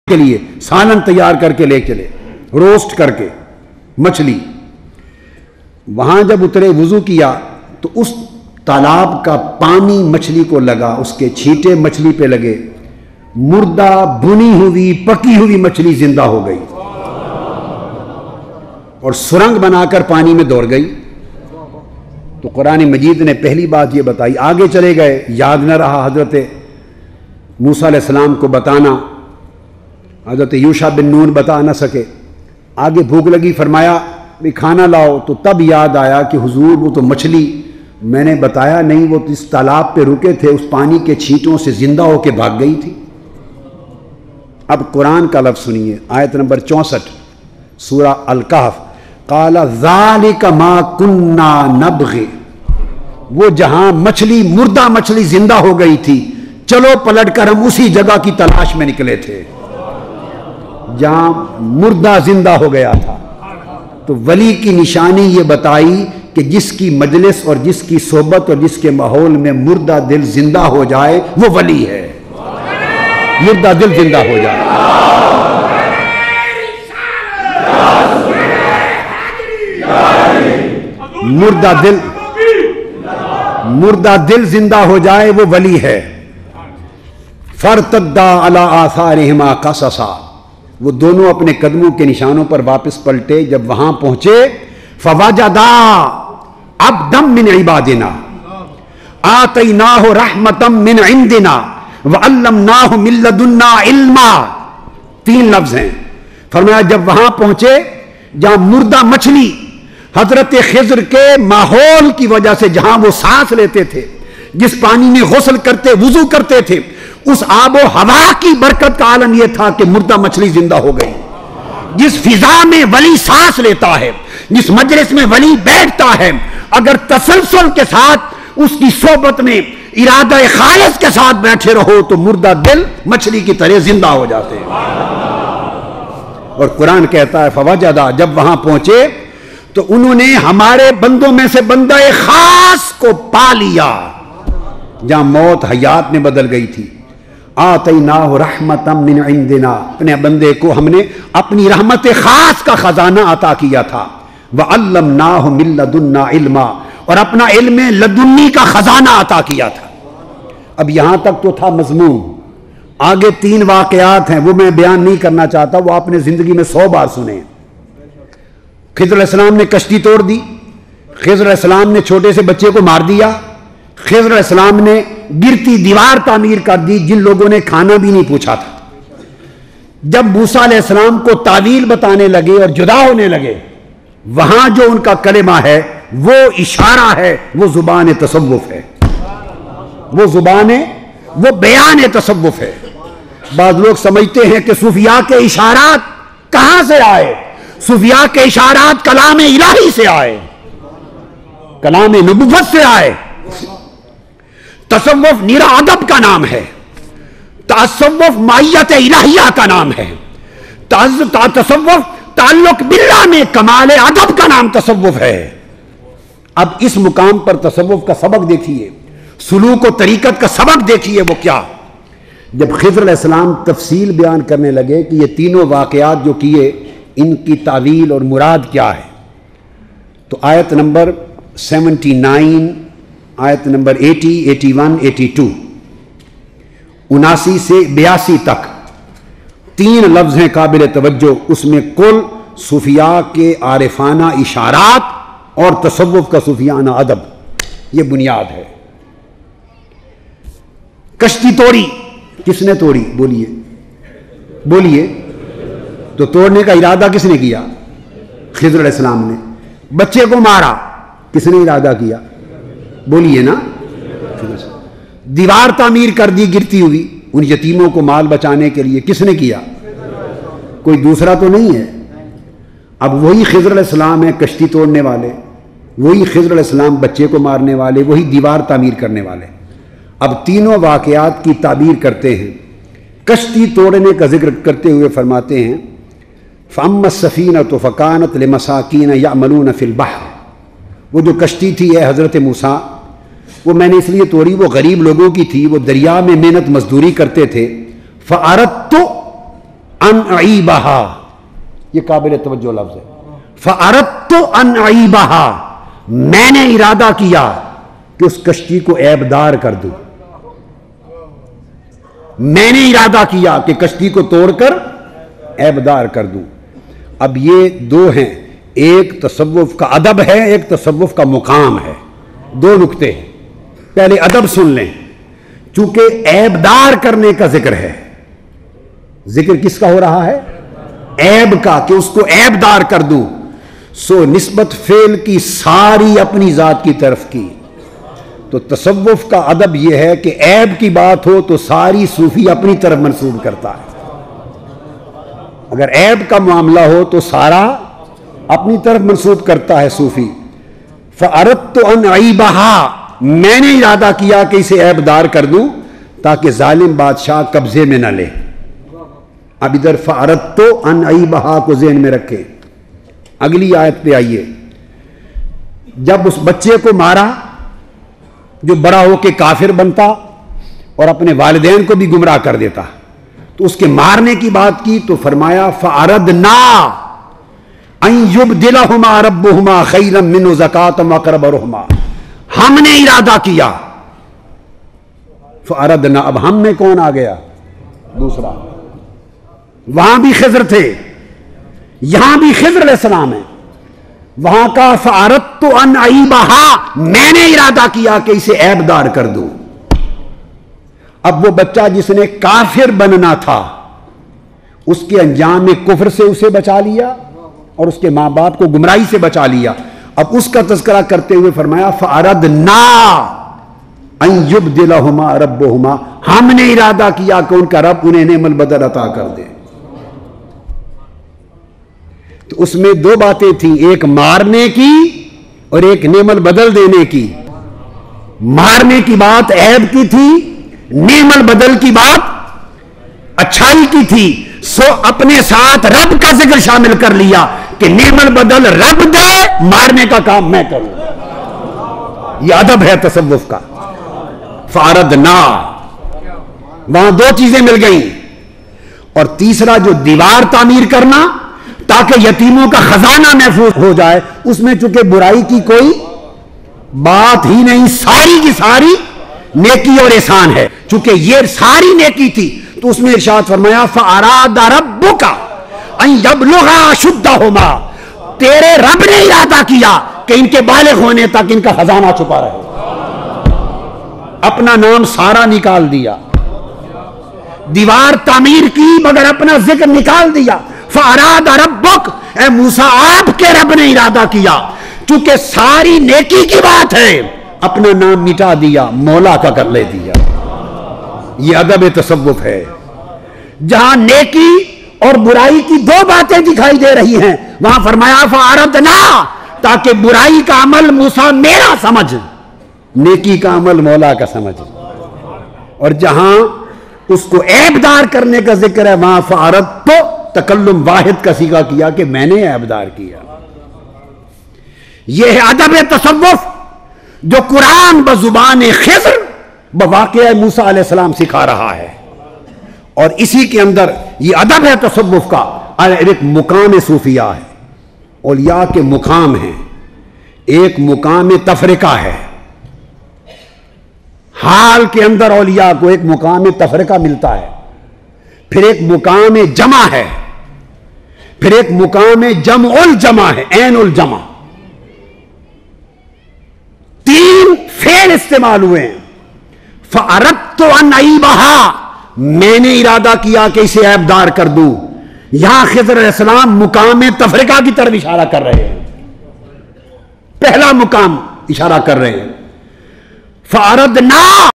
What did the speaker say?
کے لیے سالن تیار کر کے لے چلے، روسٹ کر کے مچھلی۔ وہاں جب اترے وضو کیا تو اس تالاب کا پانی مچھلی کو لگا، اس کے چھینٹے مچھلی پہ لگے، مردہ بنی ہوئی پکی ہوئی مچھلی زندہ ہو گئی اور سرنگ بنا کر پانی میں دوڑ گئی۔ تو قرآن مجید نے پہلی بات یہ بتائی۔ آگے چلے گئے، یاد نہ رہا حضرت موسیٰ علیہ السلام کو بتانا، حضرت یوشع بن نون بتا نہ سکے۔ آگے بھوک لگی، فرمایا بھی کھانا لاؤ، تو تب یاد آیا کہ حضور وہ تو مچھلی میں نے بتایا نہیں، وہ اس تالاب پہ رکے تھے، اس پانی کے چھینٹوں سے زندہ ہو کے بھاگ گئی تھی۔ اب قرآن کا لفظ سنیے، آیت نمبر 64 سورہ الکہف، قال ذالک ما کنا نبغی، وہ جہاں مچھلی مردہ مچھلی زندہ ہو گئی تھی، چلو پلٹ کر ہم اسی جگہ کی تلاش میں نکلے تھے جہاں مردہ زندہ ہو گیا تھا۔ تو ولی کی نشانی یہ بتائی کہ جس کی مجلس اور جس کی صحبت اور جس کے ماحول میں مردہ دل زندہ ہو جائے وہ ولی ہے، مردہ دل زندہ ہو جائے۔ مردہ دل زندہ ہو جائے وہ ولی ہے۔ فارتدا علی آثارہما قصصا، وہ دونوں اپنے قدموں کے نشانوں پر واپس پلٹے۔ جب وہاں پہنچے فوجدا عبدا من عبادنا آتیناہ رحمتا من عندنا وعلمناہ من لدنا علما، 3 لفظ ہیں۔ فرمایا جب وہاں پہنچے جہاں مردہ مچھلی حضرت خضر کے ماحول کی وجہ سے جہاں وہ سانس لیتے تھے، جس پانی میں غسل کرتے وضو کرتے تھے، اس آب و ہوا کی برکت کا عالم یہ تھا کہ مردہ مچھلی زندہ ہو گئی۔ جس فضا میں ولی سانس لیتا ہے، جس مجلس میں ولی بیٹھتا ہے، اگر تسلسل کے ساتھ اس کی صحبت میں ارادہ خالص کے ساتھ بیٹھے رہو تو مردہ دل مچھلی کی طرح زندہ ہو جاتے ہیں۔ اور قرآن کہتا ہے فوجدا، جب وہاں پہنچے تو انہوں نے ہمارے بندوں میں سے بندہ خاص کو پا لیا جہاں موت حیات میں بدل گئی تھی۔ آتیناہ رحمتا من عندنا، اپنے بندے کو ہم نے اپنی رحمت خاص کا خزانہ عطا کیا تھا۔ وعلمناہ من لدنا علما، اور اپنا علم لدنی کا خزانہ عطا کیا تھا۔ اب یہاں تک تو تھا مضمون، آگے 3 واقعات ہیں وہ میں بیان نہیں کرنا چاہتا، وہ آپ نے زندگی میں 100 بار سنے۔ خضر علیہ السلام نے کشتی توڑ دی، خضر علیہ السلام نے چھوٹے سے بچے کو مار دیا، خضر علیہ السلام نے گرتی دیوار تعمیر کر دی جن لوگوں نے کھانا بھی نہیں پوچھا تھا۔ جب موسیٰ علیہ السلام کو تعویل بتانے لگے اور جدا ہونے لگے، وہاں جو ان کا کلمہ ہے وہ اشارہ ہے، وہ زبان تصوف ہے، وہ بیان تصوف ہے۔ بعض لوگ سمجھتے ہیں کہ صوفیاء کے اشارات کہاں سے آئے؟ صوفیاء کے اشارات کلام الہی سے آئے، کلام نبوت سے آئے۔ تصوف نیرا ادب کا نام ہے، تصوف معیت الہیہ کا نام ہے، تصوف تعلق باللہ میں کمال ادب کا نام تصوف ہے۔ اب اس مقام پر تصوف کا سبق دیکھیے، سلوک و طریقت کا سبق دیکھیے وہ کیا۔ جب خضر علیہ السلام تفصیل بیان کرنے لگے کہ یہ تینوں واقعات جو کیے ان کی تعویل اور مراد کیا ہے، تو آیت نمبر 79، آیت نمبر 80، 81، 82، 79 سے 82 تک 3 لفظ ہیں قابل توجہ۔ اس میں کل صوفیاء کے عارفانہ اشارات اور تصوف کا صوفیانہ ادب، یہ بنیاد ہے۔ کشتی توڑی، کس نے توڑی؟ بولیے تو توڑنے کا ارادہ کس نے کیا؟ خضر علیہ السلام نے۔ بچے کو مارا، کس نے ارادہ کیا؟ بولیے نا۔ دیوار تعمیر کر دی گرتی ہوئی ان یتیموں کو مال بچانے کے لیے، کس نے کیا؟ کوئی دوسرا تو نہیں ہے۔ اب وہی خضر علیہ السلام ہے کشتی توڑنے والے، وہی خضر علیہ السلام بچے کو مارنے والے، وہی دیوار تعمیر کرنے والے۔ اب تینوں واقعات کی تعبیر کرتے ہیں۔ کشتی توڑنے کا ذکر کرتے ہوئے فرماتے ہیں فَأَمَّا السَّفِينَةُ فَكَانَتْ لِمَسَاكِينَ يَعْمَلُونَ فِي الْبَحْرِ، وہ جو کشتی تھی اے حضرت موسیٰ، وہ میں نے اس لیے توڑی، وہ غریب لوگوں کی تھی، وہ دریا میں محنت مزدوری کرتے تھے۔ فَأَرَدْتُ ان اعیبہا، یہ قابل توجہ لفظ ہے. فاردت ان اعیبہا، میں نے ارادہ کیا کہ اس کشتی کو عیبدار کر دوں. میں نے ارادہ کیا کہ کشتی کو توڑ کر عیبدار کر دوں. اب یہ دو ہیں، ایک تصوف کا ادب ہے، ایک تصوف کا مقام ہے. دو نکتے ہیں. پہلے ادب سن لیں. چونکہ عیبدار کرنے کا ذکر ہے، ذکر کس کا ہو رہا ہے؟ عیب کا، کہ اس کو عیبدار کر دوں. سو نسبت فعل کی ساری اپنی ذات کی طرف کی. تو تصوف کا ادب یہ ہے کہ عیب کی بات ہو تو ساری صوفی اپنی طرف منسوب کرتا ہے. اگر عیب کا معاملہ ہو تو سارا اپنی طرف منسوب کرتا ہے صوفی. فَأَرَدْتُ أَنْ عَيْبَهَا، میں نے ارادہ کیا کہ اسے عیبدار کر دوں تاکہ ظالم بادشاہ قبضے میں نہ لے. اب ادھر فَأَرَدْتُ أَنْ عَيْبَهَا کو ذہن میں رکھیں. اگلی آیت پہ آئیے. جب اس بچے کو مارا جو بڑا ہو کے کافر بنتا اور اپنے والدین کو بھی گمراہ کر دیتا، تو اس کے مارنے کی بات کی تو فرمایا فَأَرَدْنَا أَن يُبْدِلَهُمَا رَبُّهُمَا خَيْرًا مِّنْهُ زَكَاةً وَأَقْرَبَ رُحْمًا، ہم نے ارادہ کیا. فَأَرَدْنَا، اب ہم میں کون آ گیا؟ دوسرا. وہاں بھی خضر تھے، یہاں بھی خضر علیہ السلام ہے. وہاں کا فَأَرَدْتُ أَنْ أَعِيبَهَا، میں نے ارادہ کیا کہ اسے عیبدار کر دوں. اب وہ بچہ جس نے کافر بننا تھا، اس کے انجام کفر سے اسے بچا لیا اور اس کے ماں باپ کو گمراہی سے بچا لیا. اب اس کا تذکرہ کرتے ہوئے فرمایا فَأَرَدْنَا أَن يُبْدِلَهُمَا رَبُّهُمَا، ہم نے ارادہ کیا کہ ان کا رب انہیں نعم البدل عطا کر دے. تو اس میں دو باتیں تھیں، ایک مارنے کی اور ایک نعم البدل دینے کی. مارنے کی بات عیب کی تھی، نعم البدل کی بات اچھائی کی تھی. سو اپنے ساتھ رب کا ذکر شامل کر لیا کہ نعم البدل رب دے، مارنے کا کام میں کروں. یہ ادب ہے تصوف کا. فاردنا، وہاں دو چیزیں مل گئیں. اور تیسرا جو دیوار تعمیر کرنا تاکہ یتیموں کا خزانہ محفوظ ہو جائے، اس میں چونکہ برائی کی کوئی بات ہی نہیں، ساری کی ساری نیکی اور احسان ہے. چونکہ یہ ساری نیکی تھی تو اس میں ارشاد فرمایا فَأَرَادَ رَبُّكَ أَن يَبْلُغَا أَشُدَّهُمَا، تیرے رب نے ارادہ کیا کہ ان کے بالغ ہونے تک ان کا خزانہ چھپا رہے. اپنا نام سارا نکال دیا، دیوار تعمیر کی مگر اپنا ذکر نکال دیا. فَأَرَادَ رَبُّكَ، اے موسیٰ آپ کے رب نے ارادہ کیا، چونکہ ساری نیکی کی بات ہے اپنا نام مٹا دیا، مولا کا کر لے دیا. یہ ادب تصوف ہے. جہاں نیکی اور برائی کی دو باتیں دکھائی دے رہی ہیں، وہاں فرمایا فَأَرَدْنَا، تاکہ برائی کا عمل موسیٰ میرا سمجھ، نیکی کا عمل مولا کا سمجھ. اور جہاں اس کو عیبدار کرنے کا ذکر ہے وہاں فَأَرَدْتُ، تکلم واحد کا صیغہ کیا کہ میں نے عیبدار کیا. یہ ہے ادب تصوف جو قرآن بزبان خضر بواقعہ موسیٰ علیہ السلام سکھا رہا ہے. اور اسی کے اندر یہ ادب ہے تصوف کا. ایک مقام صوفیہ ہے، اولیاء کے مقام ہیں. ایک مقام تفرقہ ہے، حال کے اندر اولیاء کو ایک مقام تفرقہ ملتا ہے. پھر ایک مقام جمع ہے، پھر ایک مقام جمع الجمع ہے، عین الجمع. تین فعل استعمال ہوئے ہیں. فَأَرَدْتُ أَنْ أَعِيبَهَا، میں نے ارادہ کیا کہ اسے عیبدار کر دوں. یہاں خضر علیہ السلام مقام تفرقہ کی طرف اشارہ کر رہے ہیں، پہلا مقام اشارہ کر رہے ہیں. فَأَرَدْنَا